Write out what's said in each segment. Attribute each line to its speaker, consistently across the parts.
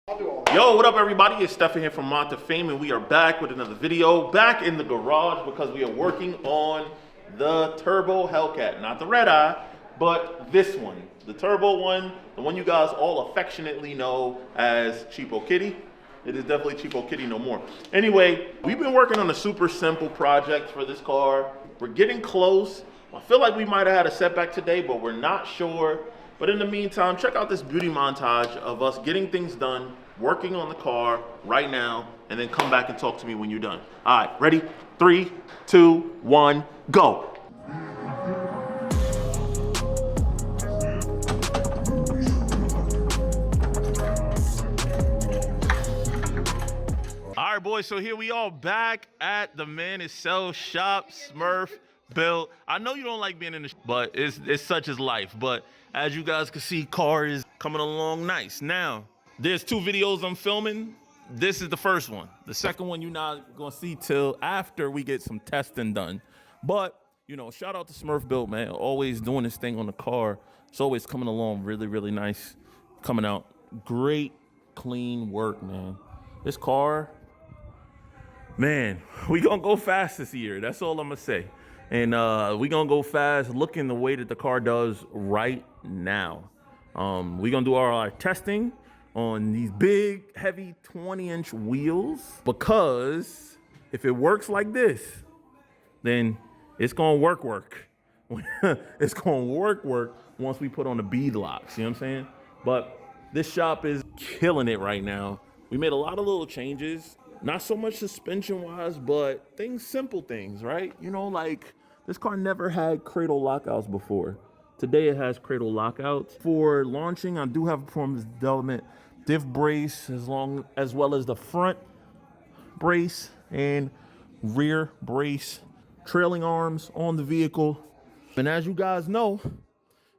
Speaker 1: Yo, what up everybody? It's Stefan here from Mod to Fame, and we are back with another video, back in the garage because we are working on the turbo Hellcat. Not the red eye, but this one. The turbo one, the one you guys all affectionately know as Cheapokitty. It is definitely Cheapokitty no more. Anyway, we've been working on a super simple project for this car. We're getting close. I feel like we might have had a setback today, but we're not sure. But in the meantime, check out this beauty montage of us getting things done, working on the car right now, and then come back and talk to me when you're done. All right, ready? 3, 2, 1, go. All right, boys, so here we are back at the Man Itself shop, Smurf built. I know you don't like being in the but it's such as life. But as you guys can see, car is coming along nice. Now, there's 2 videos I'm filming. This is the first one. The second one you're not gonna see till after we get some testing done. But, you know, shout out to Smurf Built, man. Always doing this thing on the car. It's always coming along really, really nice. Coming out great, clean work, man. This car, man, we gonna go fast this year. That's all I'm gonna say. And we gonna go fast looking the way that the car does right now. We gonna do our testing on these big, heavy 20-inch wheels, because if it works like this, then it's gonna work. It's gonna work once we put on the bead locks, you know what I'm saying? But this shop is killing it right now. We made a lot of little changes. Not so much suspension-wise, but simple things, right? You know, like this car never had cradle lockouts before. Today it has cradle lockouts. For launching, I do have performance development diff brace as well as the front brace and rear brace, trailing arms on the vehicle. And as you guys know,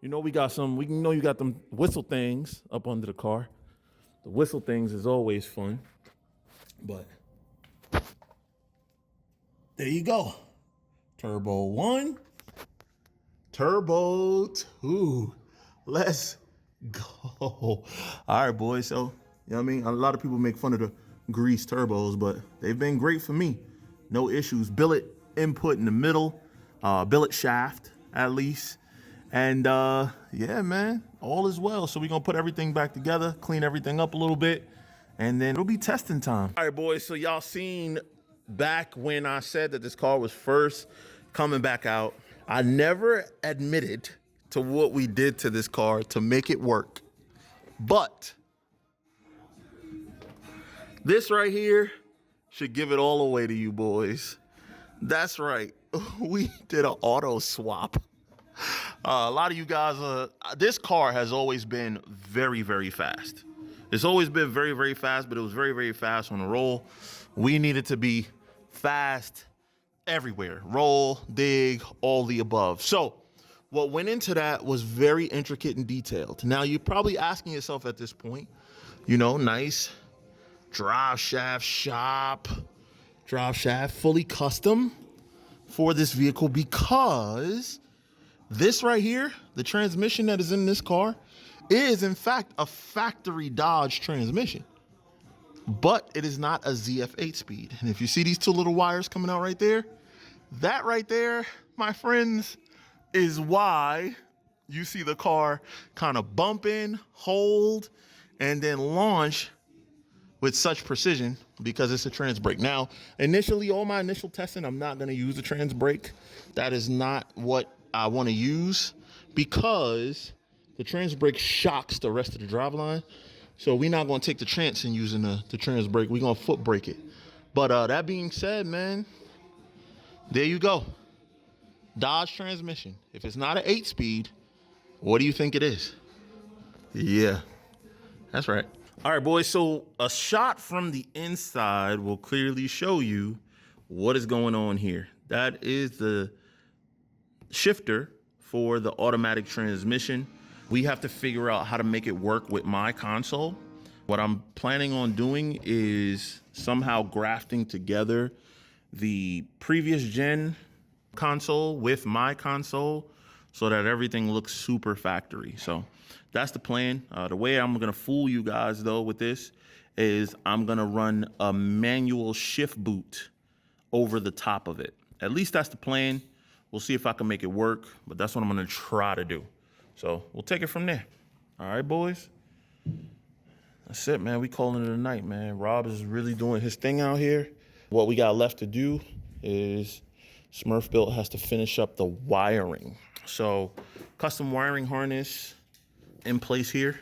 Speaker 1: you know you got them whistle things up under the car. The whistle things is always fun. But there you go. Turbo 1, Turbo 2. Let's go. All right, boys. So, you know what I mean? A lot of people make fun of the grease turbos, but they've been great for me. No issues. Billet input in the middle, billet shaft at least. And yeah, man, all is well. So we're going to put everything back together, clean everything up a little bit, and then it'll be testing time. All right, boys, so y'all seen back when I said that this car was first coming back out, I never admitted to what we did to this car to make it work. But this right here should give it all away to you boys. That's right. We did an auto swap. A lot of you guys, this car has always been very, very fast. It's always been very, very fast, but it was very, very fast on the roll. We needed to be fast everywhere. Roll, dig, all the above. So what went into that was very intricate and detailed. Now you're probably asking yourself at this point, you know, nice drive shaft shop, drive shaft fully custom for this vehicle, because this right here, the transmission that is in this car, is in fact a factory Dodge transmission, but it is not a ZF 8-speed. And if you see these 2 little wires coming out right there, that right there, my friends, is why you see the car kind of bump in, hold, and then launch with such precision, because it's a trans brake. Now, initially, all my initial testing, I'm not going to use a trans brake. That is not what I want to use, because the trans brake shocks the rest of the driveline. So we're not going to take the chance in using the trans brake. We're going to foot brake it. But that being said, man, there you go. Dodge transmission. If it's not an 8-speed, what do you think it is? Yeah, that's right. All right, boys, so a shot from the inside will clearly show you what is going on here. That is the shifter for the automatic transmission. We have to figure out how to make it work with my console. What I'm planning on doing is somehow grafting together the previous gen console with my console so that everything looks super factory. So that's the plan. The way I'm gonna fool you guys though with this is I'm gonna run a manual shift boot over the top of it. At least that's the plan. We'll see if I can make it work, but that's what I'm gonna try to do. So we'll take it from there. All right, boys. That's it, man. We calling it a night, man. Rob is really doing his thing out here. What we got left to do is Smurf Built has to finish up the wiring. So custom wiring harness in place here.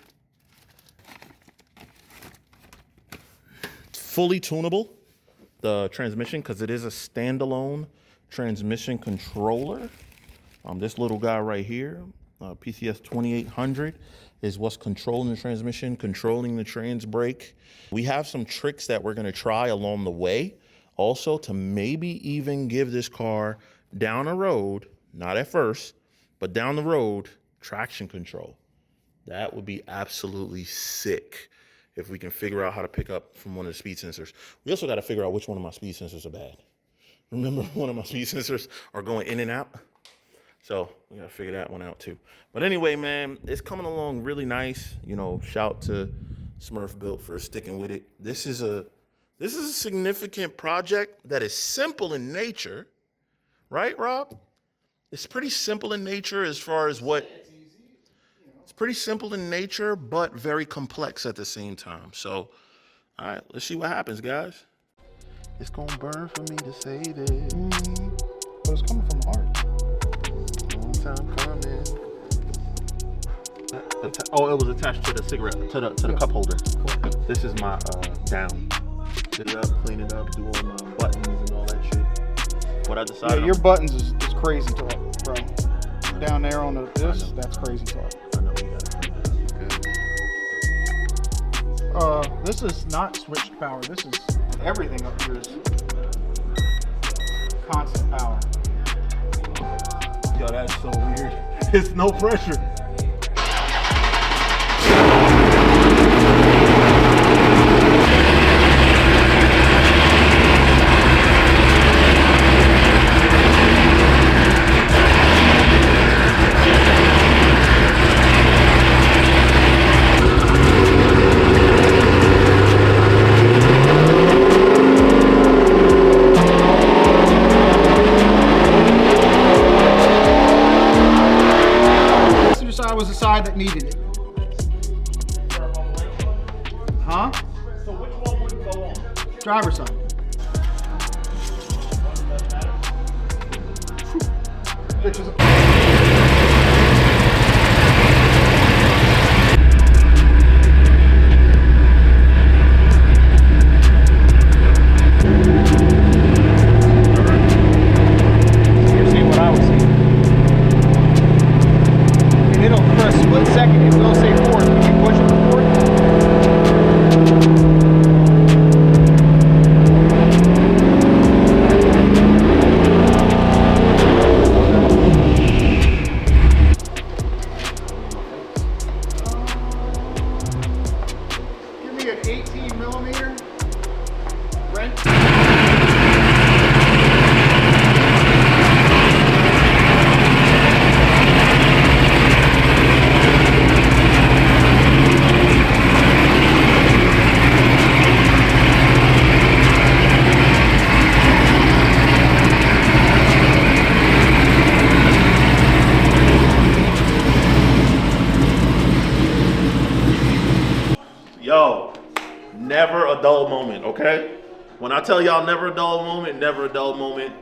Speaker 1: Fully tunable, the transmission, because it is a standalone transmission controller. This little guy right here, PCS 2800, is what's controlling the transmission, controlling the trans brake. We have some tricks that we're gonna try along the way also to maybe even give this car down the road, not at first, but down the road, traction control. That would be absolutely sick if we can figure out how to pick up from one of the speed sensors. We also gotta figure out which one of my speed sensors are bad. Remember, one of my speed sensors are going in and out. So we gotta figure that one out too. But anyway, man, it's coming along really nice. You know, shout to Smurf Built for sticking with it. This is a significant project that is simple in nature, right, Rob? It's pretty simple in nature as far as what, it's pretty simple in nature, but very complex at the same time. So, all right, let's see what happens, guys. It's gonna burn for me to say this.
Speaker 2: But it's coming from the heart.
Speaker 1: Long time coming. Oh, it was attached to the cigarette, to the cup holder.
Speaker 2: Cool.
Speaker 1: This is my down. Get it up, clean it up, do all my buttons and all that shit. What I decided.
Speaker 2: Yeah, your buttons is crazy talk, bro. Down there on this, that's crazy talk.
Speaker 1: I know we got it.
Speaker 2: This is not switched power. This is everything up here is constant power.
Speaker 1: Yo, that's so weird. It's no pressure.
Speaker 2: Was the side that needed it. Huh?
Speaker 1: So which one wouldn't go on?
Speaker 2: Driver's side. Pictures of
Speaker 1: Yo, never a dull moment, okay? When I tell y'all never a dull moment, never a dull moment.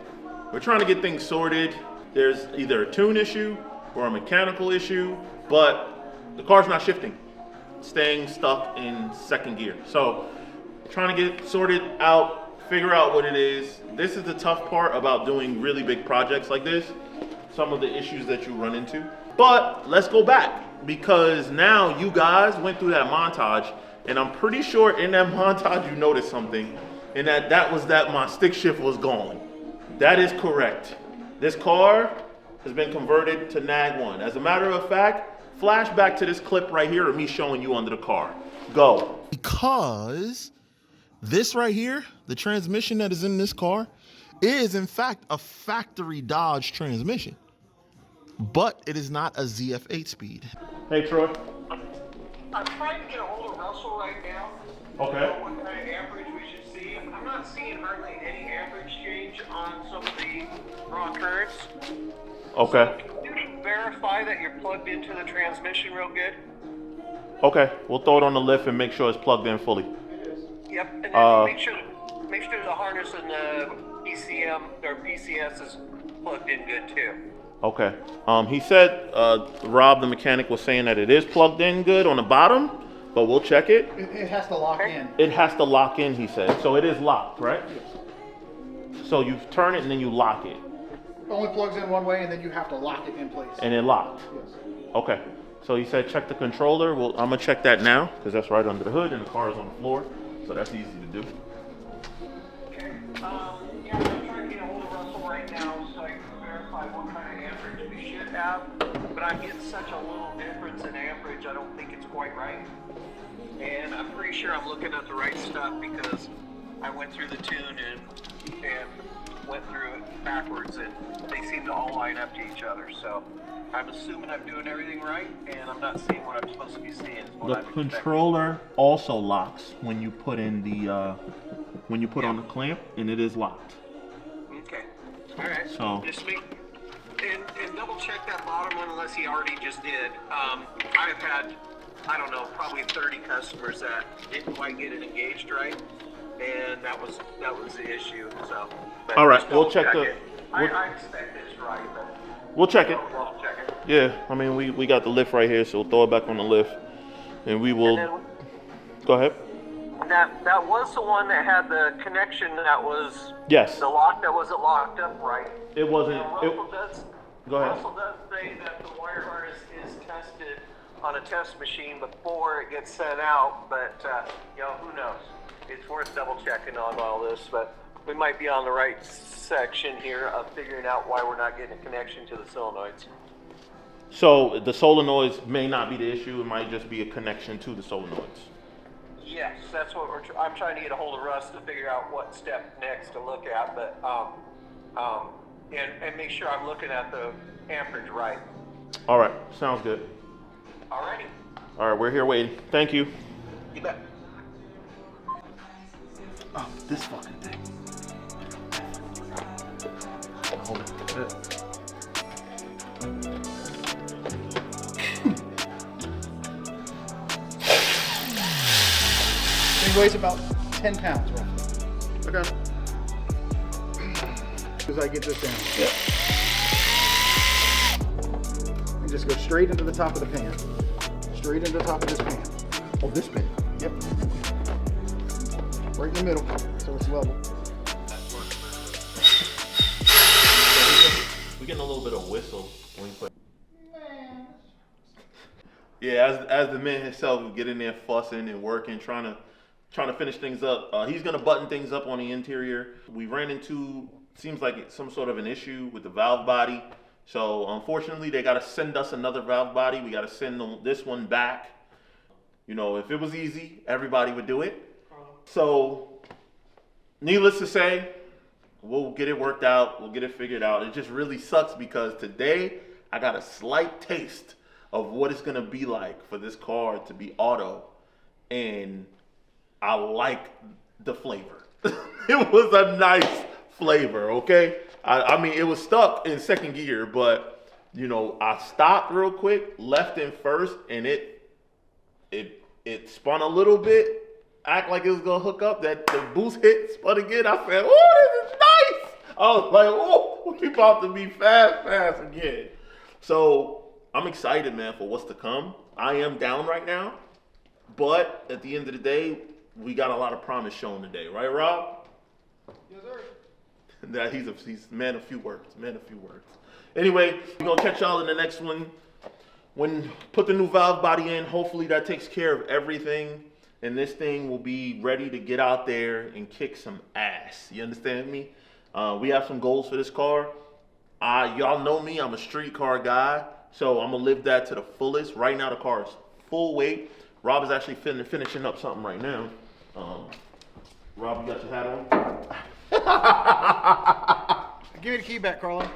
Speaker 1: We're trying to get things sorted. There's either a tune issue or a mechanical issue, but the car's not shifting. It's staying stuck in second gear. So, trying to get sorted out, figure out what it is. This is the tough part about doing really big projects like this. Some of the issues that you run into. But let's go back, because now you guys went through that montage, and I'm pretty sure in that montage you noticed something, and that was that my stick shift was gone. That is correct. This car has been converted to nag one. As a matter of fact, flash back to this clip right here of me showing you under the car. Go. Because this right here, the transmission that is in this car, is in fact a factory Dodge transmission. but it is not a ZF8 speed.
Speaker 3: Hey, Troy.
Speaker 4: I'm trying to get a hold of Russell right now.
Speaker 3: Okay.
Speaker 4: To know what kind of amperage we should see. I'm not seeing hardly any amperage change on some of the raw currents.
Speaker 3: Okay.
Speaker 4: So can you verify that you're plugged into the transmission real good?
Speaker 3: Okay. We'll throw it on the lift and make sure it's plugged in fully.
Speaker 4: Yep. And then make sure the harness and the PCM or PCS is plugged in good too.
Speaker 3: Okay. He said Rob, the mechanic, was saying that it is plugged in good on the bottom, but we'll check it.
Speaker 2: It has to lock in.
Speaker 3: It has to lock in, he said. So it is locked, right? So you turn it and then you lock it.
Speaker 2: It only plugs in one way, and then you have to lock it in place.
Speaker 3: And it locked.
Speaker 2: Yes.
Speaker 3: Okay. So he said check the controller. Well, I'm gonna check that now because that's right under the hood and the car is on the floor, so that's easy to do.
Speaker 4: Okay. Yeah, I'm trying to get a hold of Russell right now so I can verify what kind of amperage we should have. But I'm getting such a little difference in amperage, I don't think it's quite right. And I'm pretty sure I'm looking at the right stuff because I went through the tune and went through it backwards, and they seem to all line up to each other. So I'm assuming I'm doing everything right, and I'm not seeing what I'm supposed to be seeing.
Speaker 3: The controller also locks when you put in the on the clamp, and it is locked.
Speaker 4: Okay. All right.
Speaker 3: So
Speaker 4: just make and double check that bottom one unless he already just did. I've had, I don't know, probably 30 customers that didn't quite get it engaged right, and that was the issue. So.
Speaker 3: All right, we'll check the.
Speaker 4: it. I expect it's right, but
Speaker 3: We'll check it.
Speaker 4: I'll check it.
Speaker 3: Yeah, I mean we got the lift right here, so we'll throw it back on the lift, and we will.
Speaker 4: And
Speaker 3: Go ahead.
Speaker 4: that was the one that had the connection that was
Speaker 3: Yes.
Speaker 4: the lock that wasn't locked up right.
Speaker 3: It wasn't.
Speaker 4: Now,
Speaker 3: Go ahead.
Speaker 4: Russell does say that the wire harness is tested on a test machine before it gets sent out, but who knows? It's worth double checking on all this, but we might be on the right section here of figuring out why we're not getting a connection to the solenoids.
Speaker 3: So the solenoids may not be the issue; it might just be a connection to the solenoids.
Speaker 4: Yes, that's what I'm trying to get a hold of Russ to figure out what step next to look at, but and make sure I'm looking at the amperage right.
Speaker 3: All right, sounds good.
Speaker 4: Alrighty.
Speaker 3: All right, we're here waiting. Thank you.
Speaker 4: You bet.
Speaker 2: Oh, this fucking thing. Hold it. It weighs about 10 pounds roughly.
Speaker 3: Okay.
Speaker 2: As I get this down. And just go straight into the top of the pan. Straight into the top of this pan.
Speaker 3: Oh, this pan.
Speaker 2: Yep. Right in the middle, so it's level.
Speaker 3: We're getting a little bit of whistle when we put. Yeah, as the man himself, get in there fussing and working, trying to finish things up. He's gonna button things up on the interior. We ran into, seems like it's some sort of an issue with the valve body. So unfortunately, they gotta send us another valve body. We gotta send this one back. You know, if it was easy, everybody would do it. So, needless to say, we'll get it worked out. We'll get it figured out. It just really sucks because today I got a slight taste of what it's gonna be like for this car to be auto, and I like the flavor. It was a nice flavor, okay? I mean, it was stuck in second gear, but you know, I stopped real quick, left in first, and it spun a little bit, act like it was gonna hook up. That the boost hit, spun again. I said, "Oh, this is nice." I was like, "Oh, we about to be fast again." So I'm excited, man, for what's to come. I am down right now, but at the end of the day, we got a lot of promise shown today, right, Rob?
Speaker 2: Yes, sir.
Speaker 3: That he's a man of few words. Anyway, we're gonna catch y'all in the next one. When put the new valve body in, hopefully that takes care of everything, and this thing will be ready to get out there and kick some ass. You understand me? We have some goals for this car. Y'all know me, I'm a street car guy, so I'm gonna live that to the fullest. Right now the car is full weight. Rob is actually finishing up something right now. Rob, you got your hat on?
Speaker 2: Give me the key back, Carlo.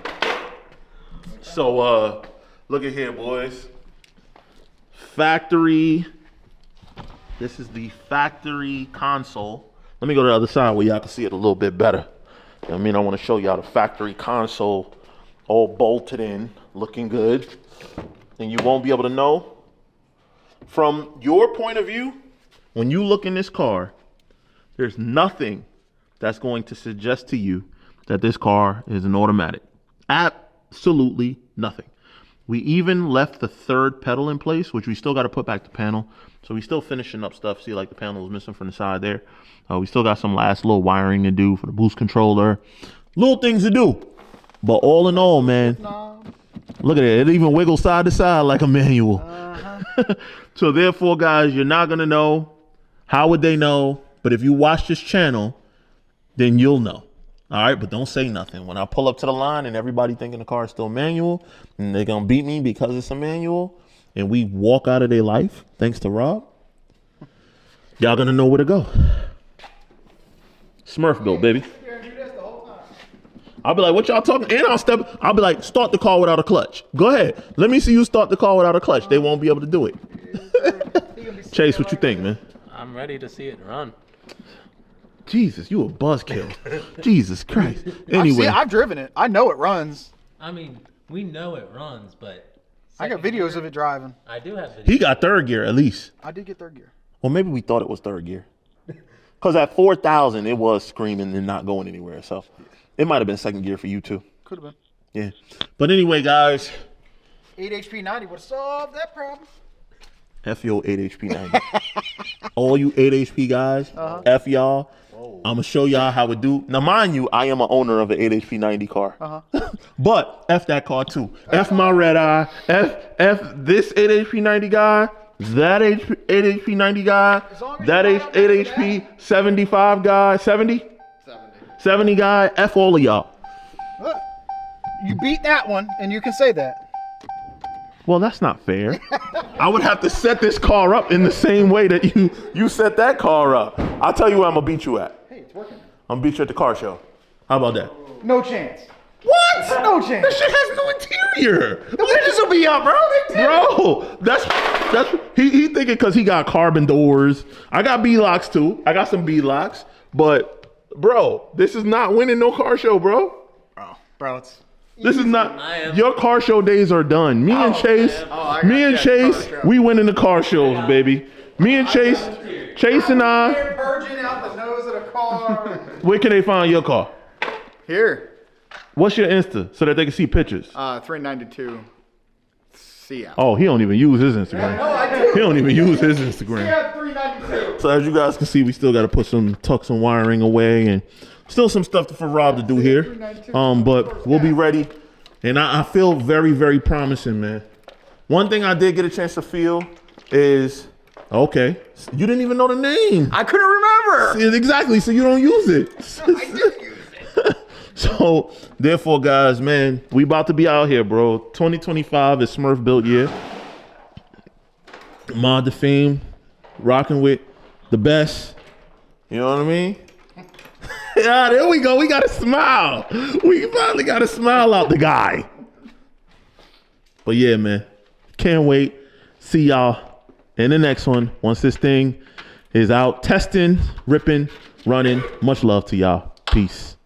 Speaker 3: So Look at here, boys. Factory. This is the factory console. Let me go to the other side where y'all can see it a little bit better. I mean, I want to show y'all the factory console all bolted in, looking good. And you won't be able to know. From your point of view, when you look in this car, there's nothing that's going to suggest to you that this car is an automatic. Absolutely nothing. We even left the third pedal in place, which we still got to put back the panel. So we still finishing up stuff. See, like the panel was missing from the side there. We still got some last little wiring to do for the boost controller. Little things to do. But all in all, man, look at it. It even wiggles side to side like a manual. So therefore, guys, you're not going to know. How would they know? But if you watch this channel, then you'll know. All right, but don't say nothing. When I pull up to the line and everybody thinking the car is still manual and they're going to beat me because it's a manual and we walk out of their life, thanks to Rob, y'all going to know where to go. Smurf built, baby. I'll be like, what y'all talking? And I'll be like, start the car without a clutch. Go ahead. Let me see you start the car without a clutch. They won't be able to do it. Chase, what you think, man?
Speaker 5: I'm ready to see it run.
Speaker 1: Jesus, you a buzzkill. Jesus Christ. Anyway.
Speaker 2: I've driven it. I know it runs.
Speaker 5: I mean, we know it runs, but
Speaker 2: I got videos of it driving.
Speaker 5: I do have videos.
Speaker 1: He got third gear at least.
Speaker 2: I did get third gear.
Speaker 1: Well, maybe we thought it was third gear. Because at 4,000, it was screaming and not going anywhere. So it might have been second gear for you too.
Speaker 2: Could have been.
Speaker 1: Yeah. But anyway, guys.
Speaker 2: 8 HP 90 would have solved that problem.
Speaker 1: F your 8 HP 90. All you 8 HP guys, F y'all. I'm going to show y'all how it do. Now, mind you, I am an owner of an 8 HP 90 car. But F that car too. F my red eye. F this 8 HP 90 guy. That 8 HP 90 guy. That 8 HP 75 guy. 70? 70 guy. F all of y'all.
Speaker 2: Look, you beat that one, and you can say that.
Speaker 1: Well, that's not fair. I would have to set this car up in the same way that you set that car up. I'll tell you where I'm going to beat you at.
Speaker 2: Hey, it's working.
Speaker 1: I'm going to beat you at the car show. How about that?
Speaker 2: No chance.
Speaker 1: What?
Speaker 2: No chance.
Speaker 1: That shit has no interior.
Speaker 2: The windows will be up, bro.
Speaker 1: Bro, that's he thinking because he got carbon doors. I got B-locks too. I got some B-locks. But, bro, this is not winning no car show, bro.
Speaker 2: Bro, it's...
Speaker 1: This is not, your car show days are done. Me and Chase, we win in the car shows, baby. Me and Chase and I.
Speaker 2: Purging out the nose of the car.
Speaker 1: Where can they find your car?
Speaker 2: Here.
Speaker 1: What's your Insta so that they can see pictures?
Speaker 2: 392. See out.
Speaker 1: Oh, he don't even use his Instagram.
Speaker 2: No, I do.
Speaker 1: He don't even use his Instagram.
Speaker 2: See out 392.
Speaker 1: So as you guys can see, we still got to tuck some wiring away and still some stuff for Rob to do here. But we'll be ready. And I feel very, very promising, man. One thing I did get a chance to feel is, okay, you didn't even know the name.
Speaker 2: I couldn't remember.
Speaker 1: See, exactly, so you don't use it.
Speaker 2: I did use it.
Speaker 1: So, therefore, guys, man, we about to be out here, bro. 2025 is Smurf built year. Mod the Fame, rocking with the best. You know what I mean? Yeah, there we go. We got a smile. We finally got a smile out the guy. But yeah, man, can't wait. See y'all in the next one. Once this thing is out, testing, ripping, running. Much love to y'all. Peace.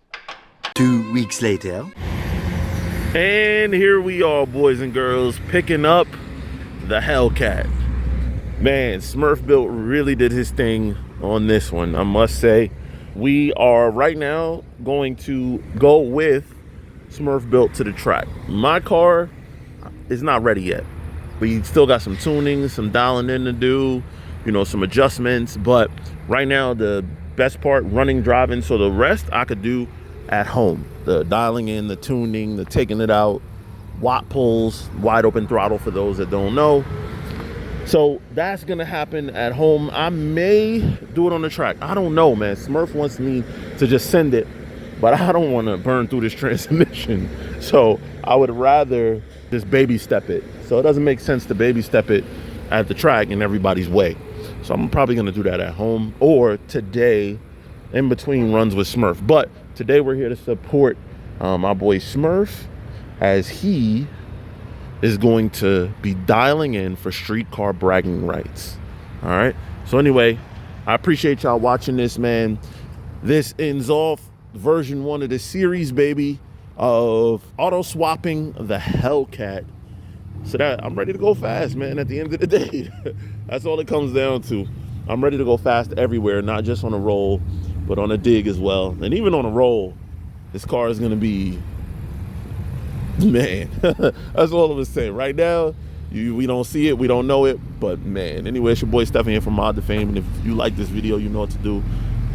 Speaker 6: 2 weeks later.
Speaker 1: And here we are, boys and girls, picking up the Hellcat. Man, Smurf Built really did his thing on this one, I must say. We are right now going to go with Smurf Built to the track. My car is not ready yet. We still got some tuning, some dialing in to do, you know, some adjustments. But right now, the best part, running, driving. So the rest I could do at home. The dialing in, the tuning, the taking it out, watt pulls, wide open throttle for those that don't know. So that's gonna happen at home. I may do it on the track. I don't know, man. Smurf wants me to just send it, but I don't want to burn through this transmission. So I would rather just baby step it. So it doesn't make sense to baby step it at the track in everybody's way. So I'm probably gonna do that at home or today in between runs with Smurf. But today we're here to support my boy Smurf as he is going to be dialing in for street car bragging rights. All right. So anyway, I appreciate y'all watching this, man. This ends off version 1 of the series, baby, of auto swapping the Hellcat. So that I'm ready to go fast, man, at the end of the day. That's all it comes down to. I'm ready to go fast everywhere, not just on a roll, but on a dig as well. And even on a roll, this car is gonna be, man, that's all I'm gonna say. Right now, we don't see it, we don't know it, but man. Anyway, it's your boy Stefan here from Mod to Fame. And if you like this video, you know what to do.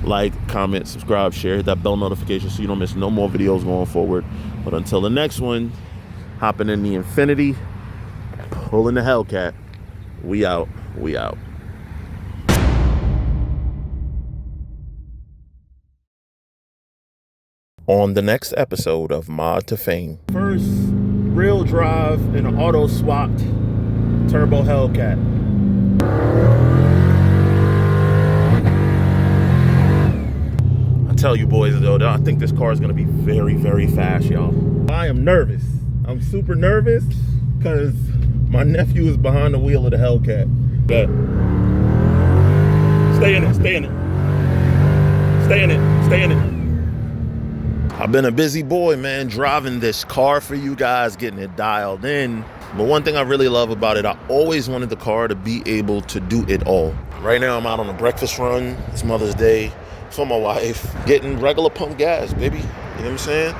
Speaker 1: Like, comment, subscribe, share, hit that bell notification so you don't miss no more videos going forward. But until the next one, hopping in the Infinity, pulling the Hellcat. We out. We out. On the next episode of Mod to Fame. First real drive in an auto swapped turbo Hellcat. I tell you boys though, I think this car is gonna be very, very fast, y'all. I am nervous. I'm super nervous because my nephew is behind the wheel of the Hellcat. But stay in it, stay in it. Stay in it, stay in it. I've been a busy boy, man, driving this car for you guys, getting it dialed in. But one thing I really love about it, I always wanted the car to be able to do it all. Right now, I'm out on a breakfast run. It's Mother's Day for my wife, getting regular pump gas, baby. You know what I'm saying?